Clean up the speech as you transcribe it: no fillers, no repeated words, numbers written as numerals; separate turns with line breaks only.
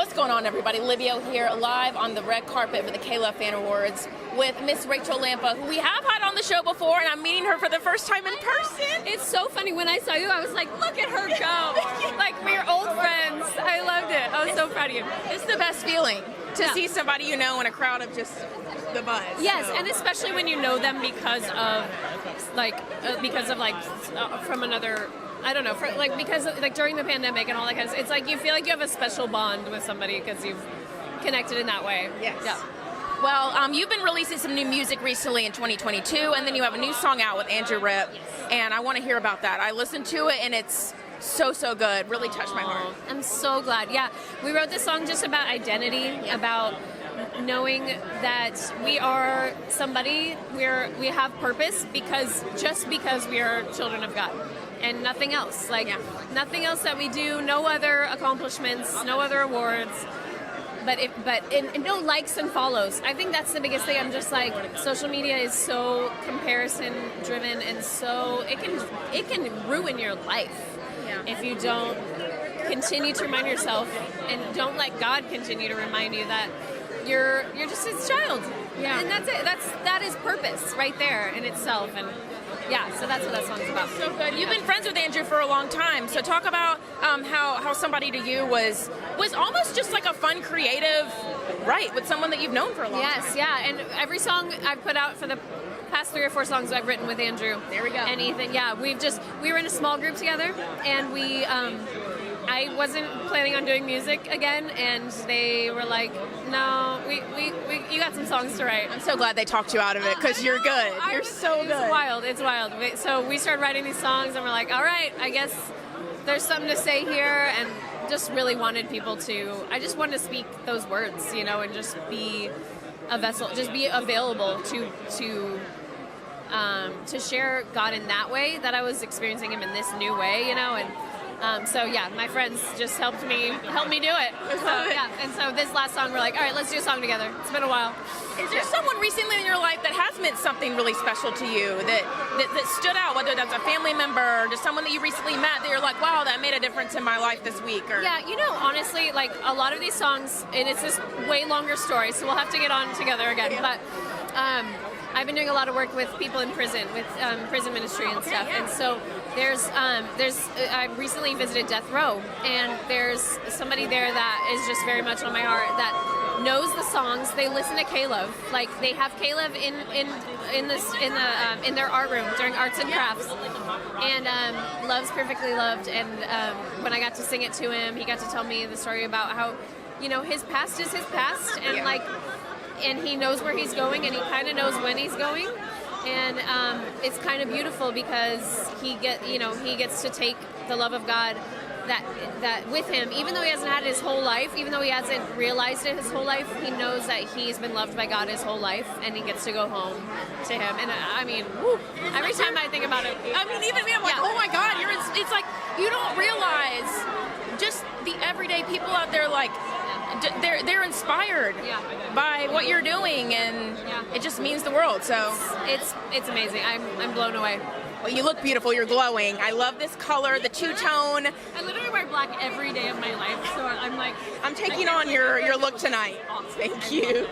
What's going on, everybody? Livio here, live on the red carpet for the K-Love Fan Awards with Miss Rachael Lampa, who we have had on the show before, and I'm meeting her for the first time in person.
It's so funny. When I saw you, I was like, look at her go. Like, we're old friends. I loved it. I was so proud of you.
It's the best feeling to see somebody you know in a crowd of just the buzz.
Yes, and especially when you know them because of from another, I don't know, because during the pandemic and all that kind of stuff, it's like you feel like you have a special bond with somebody because you've connected in that way.
Yes.
Yeah.
Well, you've been releasing some new music recently in 2022, and then you have a new song out with Andrew Ripp, and I want to hear about that. I listened to it, and it's so good. Really touched my heart.
I'm so glad. Yeah, we wrote this song just about identity, about knowing that we are somebody, we have purpose because we are children of God. And nothing else. Nothing else that we do, no other accomplishments, no other awards, but no likes and follows. I think that's the biggest thing. I'm just like, social media is so comparison driven, and so it can ruin your life if you don't continue to remind yourself and don't let God continue to remind you that you're just His child. Yeah. And that's it. That is purpose right there in itself. And yeah, so that's what that song's about.
So good. You've been friends with Andrew for a long time. So talk about how somebody to you was almost just like a fun, creative, with someone that you've known for a long time.
Yes, yeah. And every song I've put out for the past 3 or 4 songs I've written with Andrew.
There we go.
And Ethan. Yeah, we were in a small group together, and I wasn't planning on doing music again, and they were like, no, you got some songs to write.
I'm so glad they talked you out of it, because you're good. You're so good.
It's wild. So we started writing these songs, and we're like, all right, I guess there's something to say here, and just really wanted people I just wanted to speak those words, and just be a vessel, just be available to share God in that way, that I was experiencing Him in this new way, and so yeah, my friends just helped me do it. And so this last song, we're like, all right, let's do a song together. It's been a while.
Is there someone recently in your life that has meant something really special to you, that stood out, whether that's a family member or just someone that you recently met that you're like, wow, that made a difference in my life this week? Or
yeah, honestly, like a lot of these songs, and it's this way longer story, so we'll have to get on together again. Yeah. But I've been doing a lot of work with people in prison, with prison ministry and stuff, and so I recently visited Death Row, and there's somebody there that is just very much on my heart, that knows the songs. They listen to K-Love, like they have K-Love in their art room during arts and crafts, and loves Perfectly Loved. And when I got to sing it to him, he got to tell me the story about how his past is his past, and and he knows where he's going, and he kind of knows when he's going. And it's kind of beautiful because he gets to take the love of God that with him, even though he hasn't had it his whole life, even though he hasn't realized it his whole life, he knows that he's been loved by God his whole life, and he gets to go home to Him. And every time I think about it,
even me, I'm like, oh my God, it's like you don't realize just the everyday people out there, like they're inspired by what you're doing, and it just means the world. So
it's amazing. I'm blown away.
Well, you look beautiful. You're glowing. I love this color, the two-tone.
I literally wear black every day of my life, so I'm taking
on your look tonight. Thank you.